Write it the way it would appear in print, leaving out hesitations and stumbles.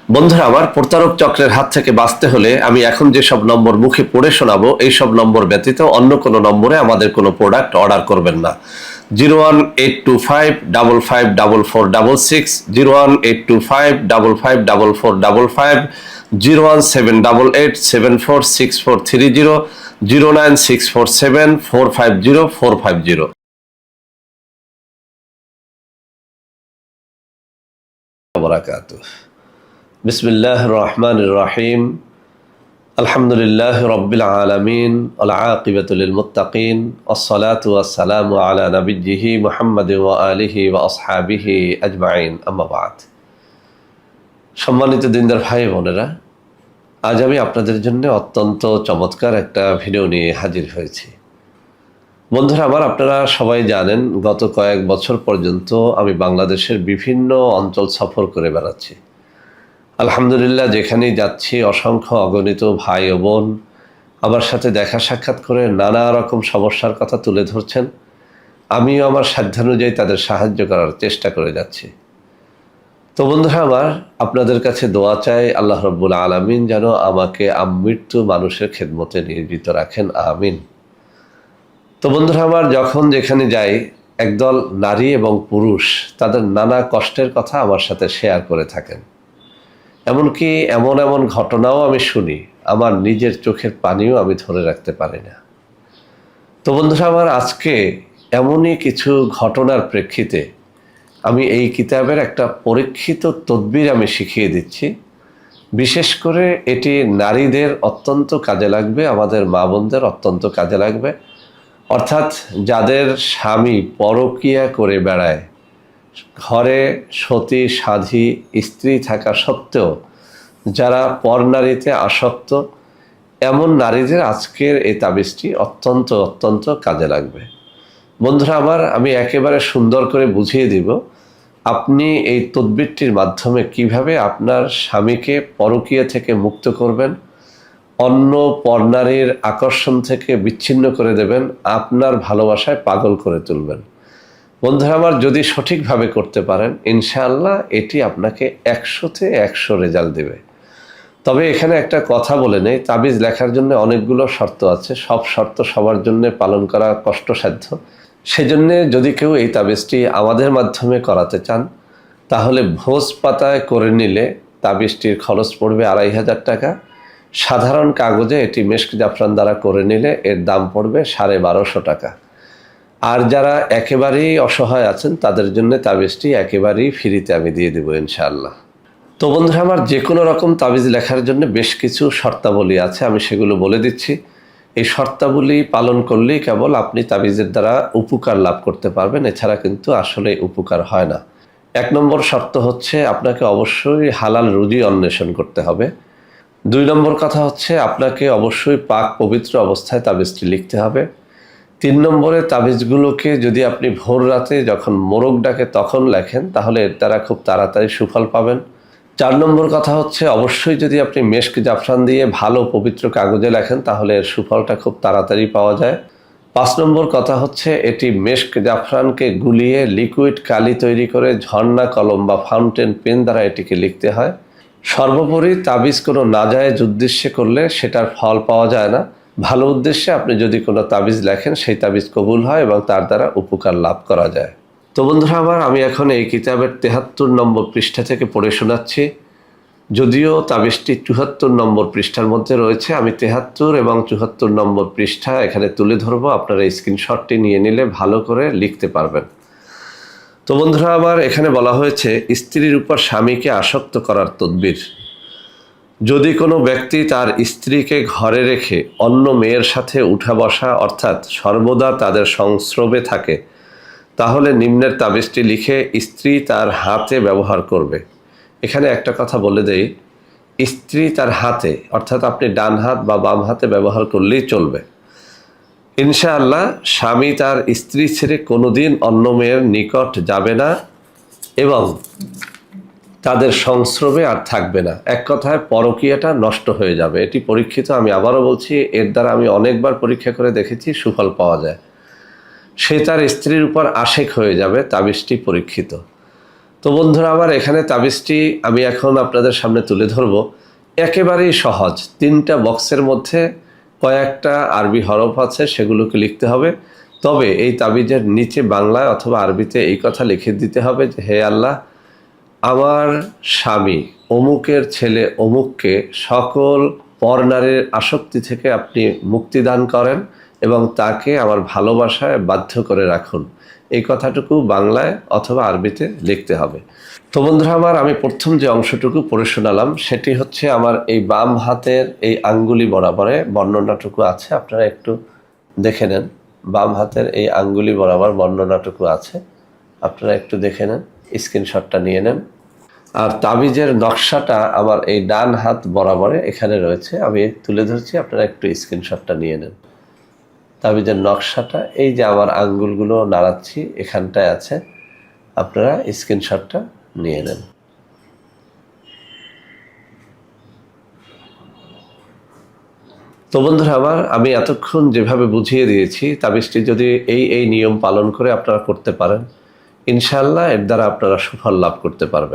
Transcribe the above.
বন্ধুরা আমার, প্রতারক চক্রের হাত থেকে বাঁচতে হলে আমি এখন যেসব নম্বর মুখে পড়ে শোনাবো এই সব নম্বর ব্যতীত অন্য কোনো নম্বরে আমাদের কোনো প্রোডাক্ট অর্ডার করবেন না। 01825554466, 01825554455, 01788746430, 09647450450। বিসমিল্লাহির রহমানির রহিম। আলহামদুলিল্লাহি রাব্বিল আলামিন, ওয়াল আকিবাতু লিল মুত্তাকিন, ওয়াসসালাতু ওয়াসসালামু আলা নাবিয়্যিহি মুহাম্মাদিন ওয়া আলিহি ওয়া আসহাবিহি আজমাইন, আম্মা বা'দ। সম্মানিত দিনদার ভাই বোনেরা, আজ আমি আপনাদের জন্য অত্যন্ত চমৎকার একটা ভিডিও নিয়ে হাজির হয়েছি। বন্ধুরা আমার, আপনারা সবাই জানেন গত কয়েক বছর পর্যন্ত আমি বাংলাদেশের বিভিন্ন অঞ্চল সফর করে বেড়াচ্ছি। আলহামদুলিল্লাহ, যেখানেই যাচ্ছি অসংখ্য অগণিত ভাই ও বোন আমার সাথে দেখা সাক্ষাৎ করে নানা রকম সমস্যার কথা তুলে ধরছেন। আমিও আমার সাধ্যানুযায়ী তাদের সাহায্য করার চেষ্টা করে যাচ্ছি। তো বন্ধুরা আমার, আপনাদের কাছে দোয়া চাই আল্লাহ রাব্বুল আলামিন যেন আমাকে আমৃত্যু মানুষের খেদমতে নিয়োজিত রাখেন, আমিন। তো বন্ধুরা আমার, যখন যেখানে যাই একদল নারী এবং পুরুষ তাদের নানা কষ্টের কথা আমার সাথে শেয়ার করে থাকেন। এমনকি এমন এমন ঘটনাও আমি শুনি, আমার নিজের চোখের পানিও আমি ধরে রাখতে পারি না। তো বন্ধুরা আমার, আজকে এমনই কিছু ঘটনার প্রেক্ষিতে আমি এই কিতাবের একটা পরীক্ষিত তদবির আমি শিখিয়ে দিচ্ছি। বিশেষ করে এটি নারীদের অত্যন্ত কাজে লাগবে, আমাদের মা বোনদের অত্যন্ত কাজে লাগবে। অর্থাৎ যাদের স্বামী পরকীয়া করে বেড়ায়, ঘরে সতী সাধী স্ত্রী থাকা সত্ত্বেও যারা পরনারীতে আসক্ত, এমন নারীদের আজকের এই তাবিজটি অত্যন্ত অত্যন্ত কাজে লাগবে। বন্ধুরা আমার, আমি একেবারে সুন্দর করে বুঝিয়ে দিব আপনি এই তদবিরটির মাধ্যমে কিভাবে আপনার স্বামীকে পরকীয়া থেকে মুক্ত করবেন, অন্য পরনারীর আকর্ষণ থেকে বিচ্ছিন্ন করে দেবেন, আপনার ভালোবাসায় পাগল করে তুলবেন। বন্ধুরা আমার, যদি সঠিকভাবে করতে পারেন ইনশাআল্লাহ এটি আপনাকে 100-তে 100 রেজাল্ট দেবে। তবে এখানে একটা কথা বলে নেই, তাবিজ লেখার জন্য অনেকগুলো শর্ত আছে, সব শর্ত সবার জন্য পালন করা কষ্টসাধ্য। সেজন্য যদি কেউ এই তাবিজটি আমাদের মাধ্যমে করাতে চান তাহলে ভোজ পাতায় করে নিলে তাবিজটির খরচ পড়বে 2500 টাকা। সাধারণ কাগজে এটি মেশক জাফরান দ্বারা করে নিলে এর দাম পড়বে 1250 টাকা। আর যারা একেবারেই অসহায় আছেন তাদের জন্য তাবিজটি একেবারেই ফ্রিতে আমি দিয়ে দেবো ইনশাআল্লাহ। তো বন্ধুরা আমার, যে কোনো রকম তাবিজ লেখার জন্য বেশ কিছু শর্তাবলী আছে, আমি সেগুলো বলে দিচ্ছি। এই শর্তাবলী পালন করলেই কেবল আপনি তাবিজের দ্বারা উপকার লাভ করতে পারবেন, এছাড়া কিন্তু আসলে উপকার হয় না। 1 নম্বর শর্ত হচ্ছে আপনাকে অবশ্যই হালাল রুজি অন্বেষণ করতে হবে। 2 নম্বর কথা হচ্ছে আপনাকে অবশ্যই পাক পবিত্র অবস্থায় তাবিজটি লিখতে হবে। 3 নম্বরে তাবিজগুলোকে যদি আপনি ভোর রাতে যখন মোরগ ডাকে তখন লেখেন তাহলে এর দ্বারা খুব তাড়াতাড়ি সুফল পাবেন। 4 নম্বর কথা হচ্ছে অবশ্যই যদি আপনি মেশক জাফরান দিয়ে ভালো পবিত্র কাগজে লেখেন তাহলে এর সুফলটা খুব তাড়াতাড়ি পাওয়া যায়। 5 নম্বর কথা হচ্ছে এটি মেশক জাফরানকে গুলিয়ে লিকুইড কালি তৈরি করে ঝর্ণা কলম বা ফাউন্টেন পেন দ্বারা এটিকে লিখতে হয়। সর্বোপরি তাবিজ কোনো নাজায়েজ উদ্দেশ্যে করলে সেটার ফল পাওয়া যায় না। ভালো উদ্দেশ্যে আপনি যদি কোনো তাবিজ লেখেন সেই তাবিজ কবুল হয় এবং তার দ্বারা উপকার লাভ করা যায়। তো বন্ধুরা আমার, আমি এখন এই কিতাবের 73 নম্বর পৃষ্ঠা থেকে পড়ে শোনাচ্ছি। যদিও তাবিজটি 74 নম্বর পৃষ্ঠার মধ্যে রয়েছে, আমি 73 এবং 74 নম্বর পৃষ্ঠা এখানে তুলে ধরবো। আপনারা এই স্ক্রিনশটটি নিয়ে নিলে ভালো করে লিখতে পারবেন। তো বন্ধুরা আমার, এখানে বলা হয়েছে স্ত্রীর উপর স্বামীকে আসক্ত করার তদবির। যদি কোনো ব্যক্তি তার স্ত্রীকে ঘরে রেখে অন্য মেয়ের সাথে উঠা বসা অর্থাৎ সর্বদা তাদের সংস্রবে থাকে তাহলে নিম্নের তাবিজটি লিখে স্ত্রী তার হাতে ব্যবহার করবে। এখানে একটা কথা বলে দেই, স্ত্রী তার হাতে অর্থাৎ আপনি ডান হাত বা বাম হাতে ব্যবহার করলেই চলবে। ইনশাআল্লাহ স্বামী তার স্ত্রী ছেড়ে কোনোদিন অন্য মেয়ের নিকট যাবে না এবং তাদের সংস্রবে আর থাকবে না। এক কথায় পরকীয়াটা নষ্ট হয়ে যাবে। এটি পরীক্ষিত, আমি আবারও বলছি, এর দ্বারা আমি অনেকবার পরীক্ষা করে দেখেছি, সুফল পাওয়া যায়। সে তার স্ত্রীর উপর আশেক হয়ে যাবে, তাবিজটি পরীক্ষিত। তো বন্ধুরা আমার, এখানে তাবিজটি আমি এখন আপনাদের সামনে তুলে ধরব। একেবারেই সহজ, 3টা বক্সের মধ্যে কয়েকটা আরবি হরফ আছে, সেগুলোকে লিখতে হবে। তবে এই তাবিজের নিচে বাংলায় অথবা আরবিতে এই কথা লিখে দিতে হবে যে, হে আল্লাহ, আমার স্বামী অমুকের ছেলে অমুককে সকল পরনারীর আসক্তি থেকে আপনি মুক্তি দান করেন এবং তাকে আমার ভালোবাসায় বাধ্য করে রাখুন। এই কথাটুকু বাংলায় অথবা আরবিতে লিখতে হবে। তো বন্ধুরা আমার, আমি প্রথম যে অংশটুকু পড়ে শোনালাম সেটি হচ্ছে আমার এই বাম হাতের এই আঙ্গুলি বরাবরে বর্ণনাটুকু আছে, আপনারা একটু দেখে নেন। বাম হাতের এই আঙ্গুলি বরাবর বর্ণনাটুকু আছে, আপনারা একটু দেখে নেন, স্ক্রিনশটটা নিয়ে নেন। আর তাবিজের নকশাটা আমার এই ডান হাত বরাবরে এখানে রয়েছে, আমি তুলে ধরছি, আপনারা একটু স্ক্রিনশটটা নিয়ে নেন। তাবিজের নকশাটা এই যে আমার আঙ্গুলগুলো নাড়াচ্ছি এখানটায় আছে, আপনারা স্ক্রিনশটটা নিয়ে নেন। তো বন্ধুরা আমার, আমি এতক্ষণ যেভাবে বুঝিয়ে দিয়েছি, তাবিজটি যদি এই নিয়ম পালন করে আপনারা করতে পারেন, ইনশাআল্লাহ এর দ্বারা আপনারা সুফল লাভ করতে পারবেন।